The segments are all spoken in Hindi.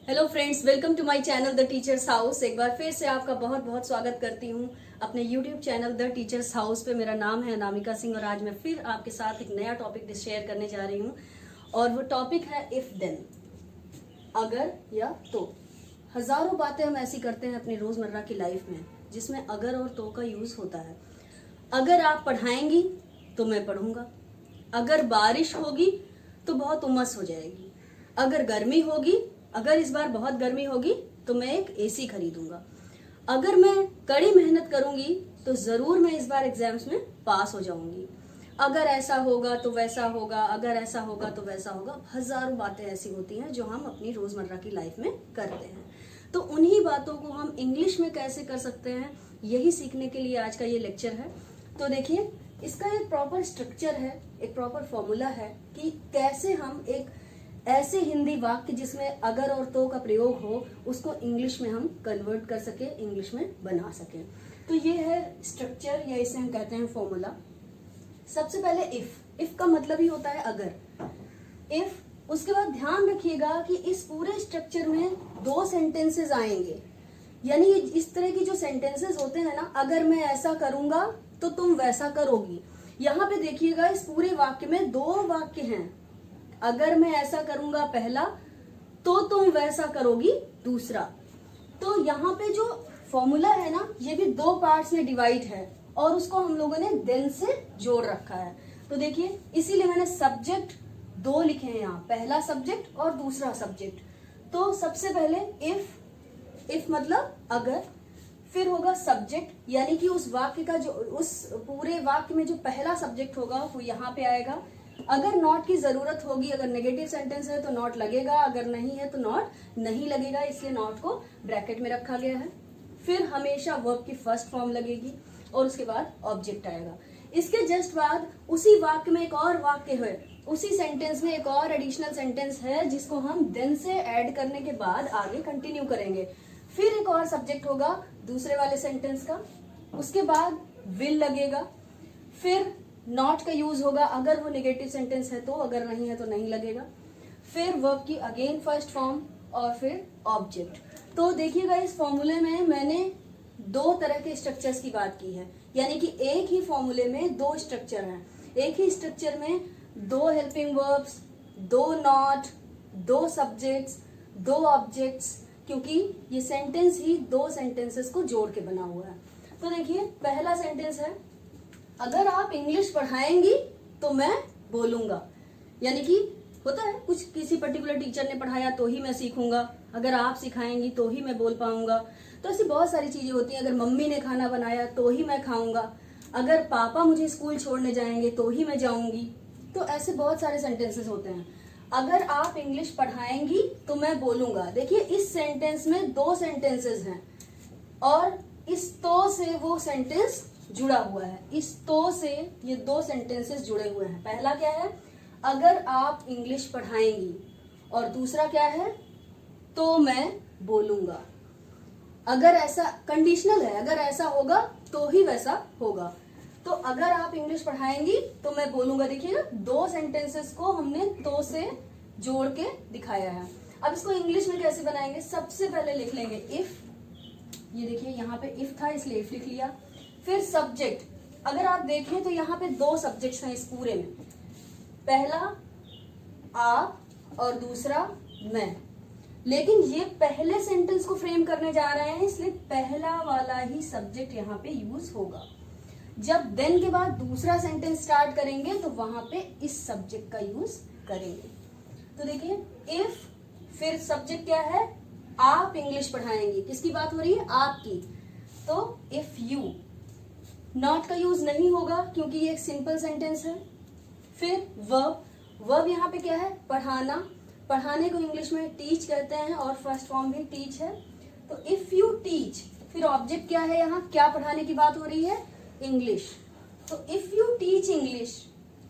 Hello friends, welcome to my channel the teachers house. एक बार फिर से आपका बहुत बहुत स्वागत करती हूँ अपने YouTube channel the teachers house पे। मेरा नाम है अनामिका सिंह और आज मैं फिर आपके साथ एक नया टॉपिक शेयर करने जा रही हूँ और वो टॉपिक है इफ देन, अगर या तो। हजारों बातें हम ऐसी करते हैं अपनी रोजमर्रा की लाइफ में जिसमें अगर और तो का यूज होता है। अगर आप पढ़ाएंगी तो मैं पढ़ूंगा, अगर बारिश होगी तो बहुत उमस हो जाएगी, अगर गर्मी होगी, अगर इस बार बहुत गर्मी होगी तो मैं एक एसी खरीदूंगा, अगर मैं कड़ी मेहनत करूंगी तो जरूर मैं इस बार एग्जाम्स में पास हो जाऊंगी, अगर ऐसा होगा तो वैसा होगा, अगर ऐसा होगा तो वैसा होगा। हजारों बातें ऐसी होती हैं जो हम अपनी रोजमर्रा की लाइफ में करते हैं। तो उन्हीं बातों को हम इंग्लिश में कैसे कर सकते हैं, यही सीखने के लिए आज का ये लेक्चर है। तो देखिए, इसका एक प्रॉपर स्ट्रक्चर है, एक प्रॉपर फॉर्मूला है कि कैसे हम एक ऐसे हिंदी वाक्य जिसमें अगर और तो का प्रयोग हो उसको इंग्लिश में हम कन्वर्ट कर सके, इंग्लिश में बना सके। तो ये है स्ट्रक्चर, या इसे हम कहते हैं फॉर्मूला। सबसे पहले इफ का मतलब ही होता है अगर। इफ, उसके बाद ध्यान रखिएगा कि इस पूरे स्ट्रक्चर में दो सेंटेंसेस आएंगे, यानी इस तरह की जो सेंटेंसेस होते हैं ना, अगर मैं ऐसा करूंगा तो तुम वैसा करोगी। यहाँ पे देखिएगा, इस पूरे वाक्य में दो वाक्य हैं। अगर मैं ऐसा करूंगा पहला तो तुम वैसा करोगी दूसरा। तो यहाँ पे जो फॉर्मूला है ना, ये भी दो पार्ट्स में डिवाइड है और उसको हम लोगों ने देन से जोड़ रखा है। तो देखिए, इसीलिए मैंने सब्जेक्ट दो लिखे हैं यहाँ, पहला सब्जेक्ट और दूसरा सब्जेक्ट। तो सबसे पहले इफ मतलब अगर, फिर होगा सब्जेक्ट, यानी कि उस वाक्य का जो, उस पूरे वाक्य में जो पहला सब्जेक्ट होगा वो यहाँ पे आएगा। अगर नॉट की जरूरत होगी, अगर नेगेटिव सेंटेंस है तो नॉट लगेगा, अगर नहीं है तो नॉट नहीं लगेगा, इसलिए नॉट को ब्रैकेट में रखा गया है। फिर हमेशा वर्ब की फर्स्ट फॉर्म लगेगी और उसके बाद ऑब्जेक्ट आएगा। इसके जस्ट बाद उसी वाक्य में एक और वाक्य है, उसी सेंटेंस में एक और एडिशनल सेंटेंस है जिसको हम देन से ऐड करने के बाद आगे कंटिन्यू करेंगे। फिर एक और सब्जेक्ट होगा दूसरे वाले सेंटेंस का, उसके बाद विल लगेगा, फिर नॉट का यूज होगा अगर वो नेगेटिव सेंटेंस है तो, अगर नहीं है तो नहीं लगेगा, फिर वर्ब की अगेन फर्स्ट फॉर्म और फिर ऑब्जेक्ट। तो देखिएगा, इस फॉर्मूले में मैंने दो तरह के स्ट्रक्चर्स की बात की है, यानी कि एक ही फॉर्मूले में दो स्ट्रक्चर हैं। एक ही स्ट्रक्चर में दो हेल्पिंग वर्ब्स, दो नॉट, दो सब्जेक्ट्स, दो ऑब्जेक्ट्स, क्योंकि ये सेंटेंस ही दो सेंटेंसेस को जोड़ के बना हुआ है। तो देखिए, पहला सेंटेंस है, अगर आप इंग्लिश पढ़ाएंगी तो मैं बोलूंगा। यानी कि होता है कुछ, किसी पर्टिकुलर टीचर ने पढ़ाया तो ही मैं सीखूंगा, अगर आप सिखाएंगी तो ही मैं बोल पाऊंगा। तो ऐसी बहुत सारी चीजें होती हैं। अगर मम्मी ने खाना बनाया तो ही मैं खाऊंगा, अगर पापा मुझे स्कूल छोड़ने जाएंगे तो ही मैं जाऊंगी। तो ऐसे बहुत सारे सेंटेंसेस होते हैं। अगर आप इंग्लिश पढ़ाएंगी तो मैं बोलूंगा। देखिए, इस सेंटेंस में दो सेंटेंसेस हैं और इस तो से वो सेंटेंस जुड़ा हुआ है। इस तो से ये दो सेंटेंसेस जुड़े हुए हैं। पहला क्या है, अगर आप इंग्लिश पढ़ाएंगी, और दूसरा क्या है, तो मैं बोलूंगा। अगर ऐसा कंडीशनल है, अगर ऐसा होगा तो ही वैसा होगा। तो अगर आप इंग्लिश पढ़ाएंगी तो मैं बोलूंगा। देखिए ना, दो सेंटेंसेस को हमने तो से जोड़ के दिखाया है। अब इसको इंग्लिश में कैसे बनाएंगे, सबसे पहले लिख लेंगे इफ। ये देखिए, यहाँ पे इफ था इसलिए इफ लिख लिया। फिर सब्जेक्ट, अगर आप देखें तो यहाँ पे दो सब्जेक्ट्स हैं इस पूरे में, पहला आप और दूसरा मैं। लेकिन ये पहले सेंटेंस को फ्रेम करने जा रहे हैं, इसलिए पहला वाला ही सब्जेक्ट यहाँ पे यूज होगा। जब देन के बाद दूसरा सेंटेंस स्टार्ट करेंगे तो वहां पे इस सब्जेक्ट का यूज करेंगे। तो देखिए, इफ, फिर सब्जेक्ट क्या है, आप इंग्लिश पढ़ाएंगी। किसकी बात हो रही है, आपकी। तो इफ यू, नॉट का यूज नहीं होगा क्योंकि ये एक सिंपल सेंटेंस है। फिर वर्ब यहाँ पे क्या है, पढ़ाना। पढ़ाने को इंग्लिश में टीच कहते हैं और फर्स्ट फॉर्म भी टीच है। तो इफ यू टीच, फिर ऑब्जेक्ट क्या है, यहाँ क्या पढ़ाने की बात हो रही है, इंग्लिश। तो इफ यू टीच इंग्लिश,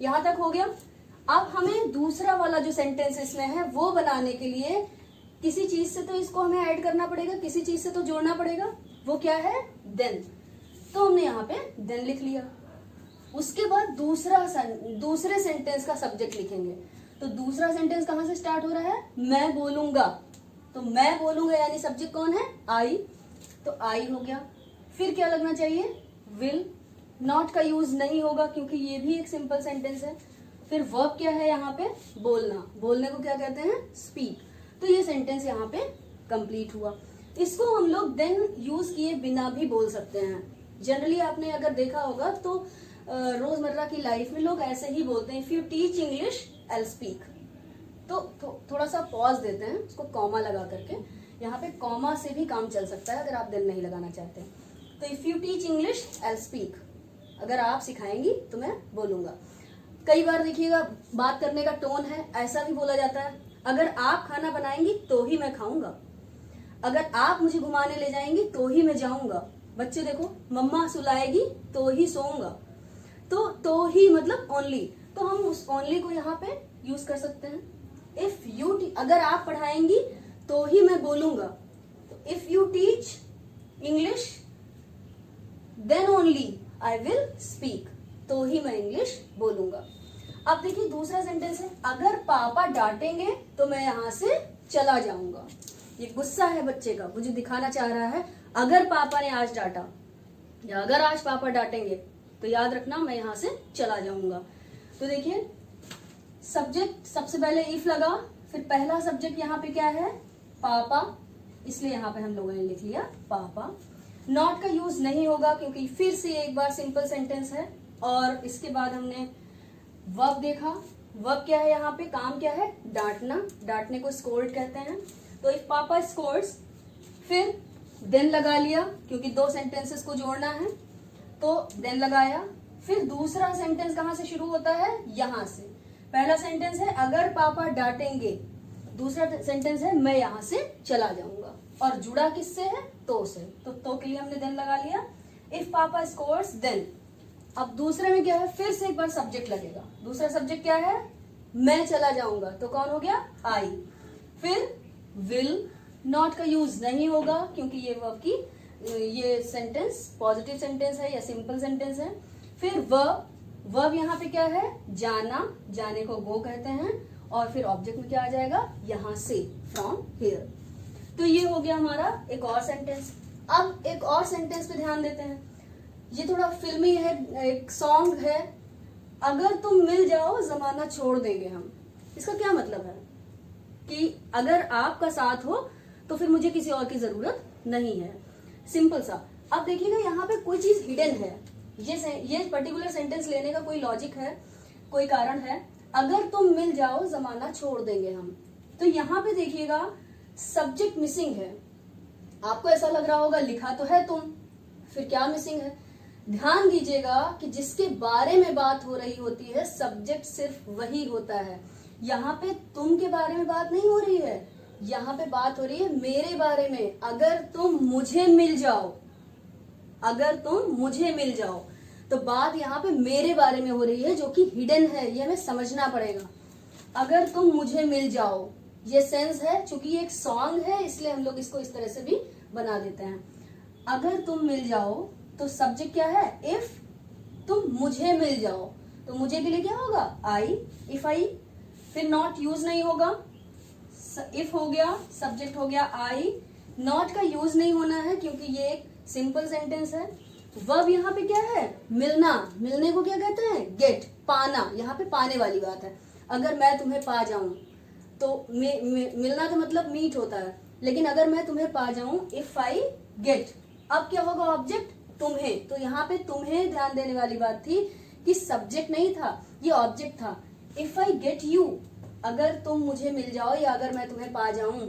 यहां तक हो गया। अब हमें दूसरा वाला जो सेंटेंस इसमें है वो बनाने के लिए किसी चीज से तो इसको हमें ऐड करना पड़ेगा, किसी चीज से तो जोड़ना पड़ेगा। वो क्या है, देन। तो हमने यहाँ पे देन लिख लिया। उसके बाद दूसरे सेंटेंस का सब्जेक्ट लिखेंगे। तो दूसरा सेंटेंस कहां से स्टार्ट हो रहा है, मैं बोलूंगा। तो मैं बोलूंगा यानी सब्जेक्ट कौन है, आई, तो आई हो गया। फिर क्या लगना चाहिए, विल। नॉट का यूज नहीं होगा क्योंकि ये भी एक सिंपल सेंटेंस है। फिर वर्ब क्या है यहाँ पे, बोलना, बोलने को क्या कहते हैं, स्पीक। तो ये सेंटेंस यहाँ पे कंप्लीट हुआ। इसको हम लोग देन यूज किए बिना भी बोल सकते हैं। जनरली आपने अगर देखा होगा तो रोजमर्रा की लाइफ में लोग ऐसे ही बोलते हैं, if you teach English I speak. तो थोड़ा सा पॉज देते हैं, उसको कॉमा लगा करके। यहाँ पे कॉमा से भी काम चल सकता है अगर आप देन नहीं लगाना चाहते। तो if you teach English I speak, अगर आप सिखाएंगी तो मैं बोलूंगा। कई बार देखिएगा बात करने का टोन है, ऐसा भी बोला जाता है, अगर आप खाना बनाएंगी तो ही मैं खाऊंगा, अगर आप मुझे घुमाने ले जाएंगी तो ही मैं जाऊंगा। बच्चे देखो, मम्मा सुलाएगी तो ही सोऊंगा। तो ही मतलब ओनली, तो हम उस ओनली को यहाँ पे यूज कर सकते हैं। इफ यू, अगर आप पढ़ाएंगी तो ही मैं बोलूंगा, तो if you teach English then only I will speak, तो ही मैं इंग्लिश बोलूंगा। अब देखिए दूसरा सेंटेंस है, अगर पापा डांटेंगे तो मैं यहाँ से चला जाऊंगा। ये गुस्सा है बच्चे का, मुझे दिखाना चाह रहा है अगर पापा ने आज डांटा या अगर आज पापा डांटेंगे तो याद रखना मैं यहाँ से चला जाऊंगा। तो देखिए सब्जेक्ट सबसे पहले इफ लगा, फिर पहला सब्जेक्ट यहाँ पे क्या है, पापा, इसलिए यहाँ पे हम लोगों ने लिख लिया पापा। नॉट का यूज नहीं होगा क्योंकि फिर से एक बार सिंपल सेंटेंस है। और इसके बाद हमने वर्ब देखा, वर्ब क्या है यहाँ पे, काम क्या है, डांटना, डांटने को स्कोल्ड कहते हैं। तो इफ पापा स्कोल्ड्स, फिर देन लगा लिया क्योंकि दो सेंटेंसेस को जोड़ना है, तो देन लगाया। फिर दूसरा सेंटेंस कहाँ से शुरू होता है, यहाँ से। पहला सेंटेंस है अगर पापा डांटेंगे, दूसरा सेंटेंस है मैं यहाँ से चला जाऊंगा, और जुड़ा किससे है, तो से। तो के लिए हमने देन लगा लिया। इफ पापा स्कोर्स देन। अब दूसरे में क्या है, फिर से एक बार सब्जेक्ट लगेगा। दूसरा सब्जेक्ट क्या है, मैं चला जाऊंगा, तो कौन हो गया, आई। फिर विल, नॉट का यूज नहीं होगा क्योंकि ये वर्ब की ये सेंटेंस पॉजिटिव सेंटेंस है या सिंपल सेंटेंस है। फिर वर्ब, वर्ब यहाँ पे क्या है, जाना, जाने को गो कहते हैं। और फिर ऑब्जेक्ट में क्या आ जाएगा, यहाँ से, फ्रॉम हियर। तो ये हो गया हमारा एक और सेंटेंस। अब एक और सेंटेंस पे ध्यान देते हैं, ये थोड़ा फिल्मी है, एक सॉन्ग है, अगर तुम मिल जाओ जमाना छोड़ देंगे हम। इसका क्या मतलब है कि अगर आपका साथ हो तो फिर मुझे किसी और की जरूरत नहीं है, सिंपल सा। अब देखिएगा यहाँ पे कोई चीज हिडन है, ये पर्टिकुलर सेंटेंस लेने का कोई लॉजिक है, कोई कारण है। अगर तुम मिल जाओ जमाना छोड़ देंगे हम, तो यहाँ पे देखिएगा सब्जेक्ट मिसिंग है। आपको ऐसा लग रहा होगा लिखा तो है तुम, फिर क्या मिसिंग है। ध्यान दीजिएगा कि जिसके बारे में बात हो रही होती है सब्जेक्ट सिर्फ वही होता है। यहाँ पे तुम के बारे में बात नहीं हो रही है, यहाँ पे बात हो रही है मेरे बारे में। अगर तुम मुझे मिल जाओ, अगर तुम मुझे मिल जाओ, तो बात यहाँ पे मेरे बारे में हो रही है जो कि हिडन है, ये हमें समझना पड़ेगा। अगर तुम मुझे मिल जाओ, ये सेंस है, चूंकि ये एक सॉन्ग है इसलिए हम लोग इसको इस तरह से भी बना देते हैं। अगर तुम मिल जाओ तो सब्जेक्ट क्या है, इफ तुम मुझे मिल जाओ, तो मुझे के लिए क्या होगा, आई, इफ आई। फिर नॉट यूज नहीं होगा, इफ हो गया, सब्जेक्ट हो गया आई। नॉट का यूज नहीं होना है क्योंकि ये एक सिंपल सेंटेंस है। वर्ब यहाँ पे क्या है, मिलना, मिलने को क्या कहते हैं, गेट, पाना, यहाँ पे पाने वाली बात है। अगर मैं तुम्हें पा जाऊं तो मिलना तो मतलब मीट होता है, लेकिन अगर मैं तुम्हें पा जाऊं, इफ आई गेट, अब क्या होगा, ऑब्जेक्ट तुम्हें। तो यहाँ पे तुम्हें ध्यान देने वाली बात थी कि सब्जेक्ट नहीं था, ये ऑब्जेक्ट था। इफ आई गेट यू, अगर तुम मुझे मिल जाओ या अगर मैं तुम्हें पा जाऊं,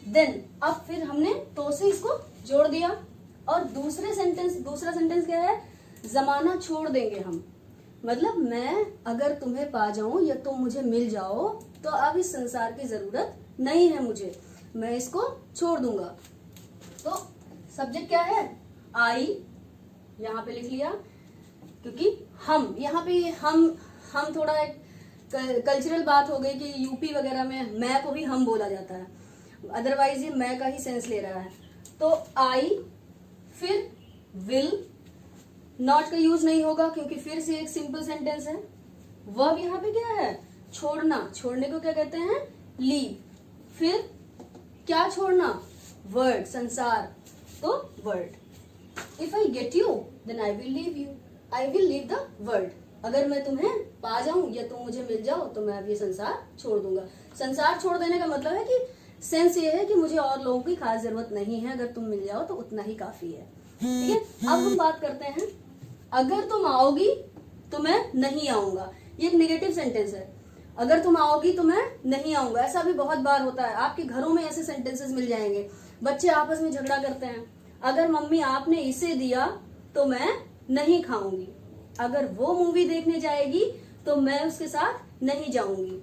देन, अब फिर हमने तो से इसको जोड़ दिया। और दूसरा सेंटेंस क्या है, जमाना छोड़ देंगे हम, मतलब मैं अगर तुम्हें पा जाऊं या तुम मुझे मिल जाओ तो अब इस संसार की जरूरत नहीं है मुझे, मैं इसको छोड़ दूंगा। तो सब्जेक्ट क्या है, आई, यहाँ पे लिख लिया क्योंकि हम, यहाँ पे हम थोड़ा एक कल्चरल बात हो गई कि यूपी वगैरह में मैं को भी हम बोला जाता है, अदरवाइज ये मैं का ही सेंस ले रहा है। तो आई, फिर विल, नॉट का यूज नहीं होगा क्योंकि फिर से एक सिंपल सेंटेंस है। वर्ब यहाँ पे क्या है, छोड़ना, छोड़ने को क्या कहते हैं, लीव। फिर क्या छोड़ना? वर्ल्ड, संसार, तो world. If I get you then I will leave you, I will leave the world. अगर मैं तुम्हें पा जाऊं या तुम मुझे मिल जाओ तो मैं अब ये संसार छोड़ दूंगा। संसार छोड़ देने का मतलब है कि सेंस ये है कि मुझे और लोगों की खास जरूरत नहीं है, अगर तुम मिल जाओ तो उतना ही काफी है। ठीक है, अब हम बात करते हैं अगर तुम आओगी तो मैं नहीं आऊंगा। ये एक नेगेटिव सेंटेंस है। अगर तुम आओगी तो मैं नहीं आऊंगा, ऐसा भी बहुत बार होता है। आपके घरों में ऐसे सेंटेंसेस मिल जाएंगे। बच्चे आपस में झगड़ा करते हैं, अगर मम्मी आपने इसे दिया तो मैं नहीं खाऊंगी। अगर वो मूवी देखने जाएगी तो मैं उसके साथ नहीं जाऊंगी।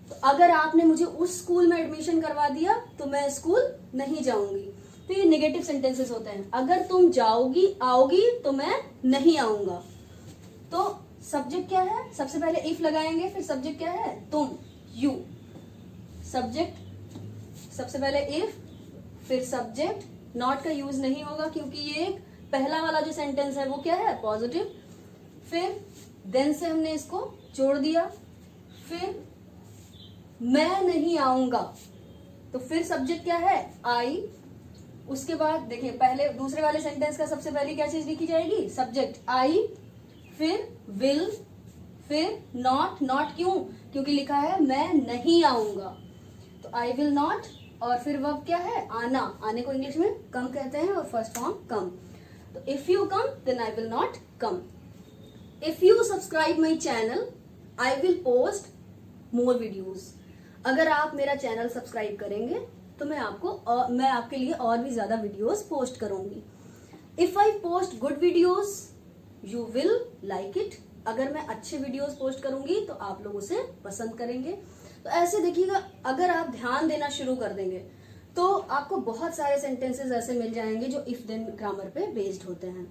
तो अगर आपने मुझे उस स्कूल में एडमिशन करवा दिया तो मैं स्कूल नहीं जाऊंगी। तो ये नेगेटिव सेंटेंसेस होते हैं। अगर तुम जाओगी आओगी तो मैं नहीं आऊंगा। तो सब्जेक्ट क्या है? सबसे पहले इफ लगाएंगे, फिर सब्जेक्ट क्या है? तुम, यू। सब्जेक्ट सबसे पहले इफ, फिर सब्जेक्ट। नॉट का यूज नहीं होगा क्योंकि ये एक पहला वाला जो सेंटेंस है वो क्या है? पॉजिटिव। फिर देन से हमने इसको जोड़ दिया, फिर मैं नहीं आऊंगा, तो फिर सब्जेक्ट क्या है? आई। उसके बाद देखिए पहले दूसरे वाले सेंटेंस का सबसे पहले क्या चीज लिखी जाएगी? सब्जेक्ट आई, फिर विल, फिर नॉट। नॉट क्यों? क्योंकि लिखा है मैं नहीं आऊंगा, तो आई विल नॉट। और फिर वर्ब क्या है? आना। आने को इंग्लिश में कम कहते हैं और फर्स्ट फॉर्म कम। तो if you come then I will not come. If you subscribe my channel I will post more videos. अगर आप मेरा चैनल सब्सक्राइब करेंगे तो मैं आपके लिए और भी ज्यादा वीडियोस पोस्ट करूंगी। If I post good videos you will like it. अगर मैं अच्छे वीडियोस पोस्ट करूंगी तो आप लोग उसे पसंद करेंगे। तो ऐसे देखिएगा, अगर आप ध्यान देना शुरू कर देंगे तो आपको बहुत सारे सेंटेंसेस ऐसे मिल जाएंगे जो इफ देन ग्रामर पे बेस्ड होते हैं।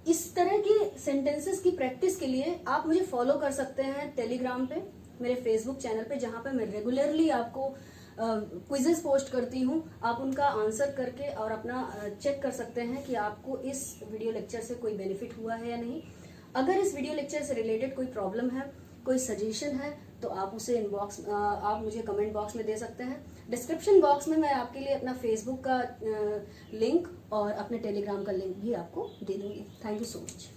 इस तरह की सेंटेंसेस की प्रैक्टिस के लिए आप मुझे फॉलो कर सकते हैं टेलीग्राम पे, मेरे फेसबुक चैनल पे, जहां पे मैं रेगुलरली आपको क्विजेस पोस्ट करती हूँ। आप उनका आंसर करके और अपना चेक कर सकते हैं कि आपको इस वीडियो लेक्चर से कोई बेनिफिट हुआ है या नहीं। अगर इस वीडियो लेक्चर से रिलेटेड कोई प्रॉब्लम है, कोई सजेशन है, तो आप उसे आप मुझे कमेंट बॉक्स में दे सकते हैं। डिस्क्रिप्शन बॉक्स में मैं आपके लिए अपना फेसबुक का लिंक और अपने टेलीग्राम का लिंक भी आपको दे दूंगी। Thank you so much.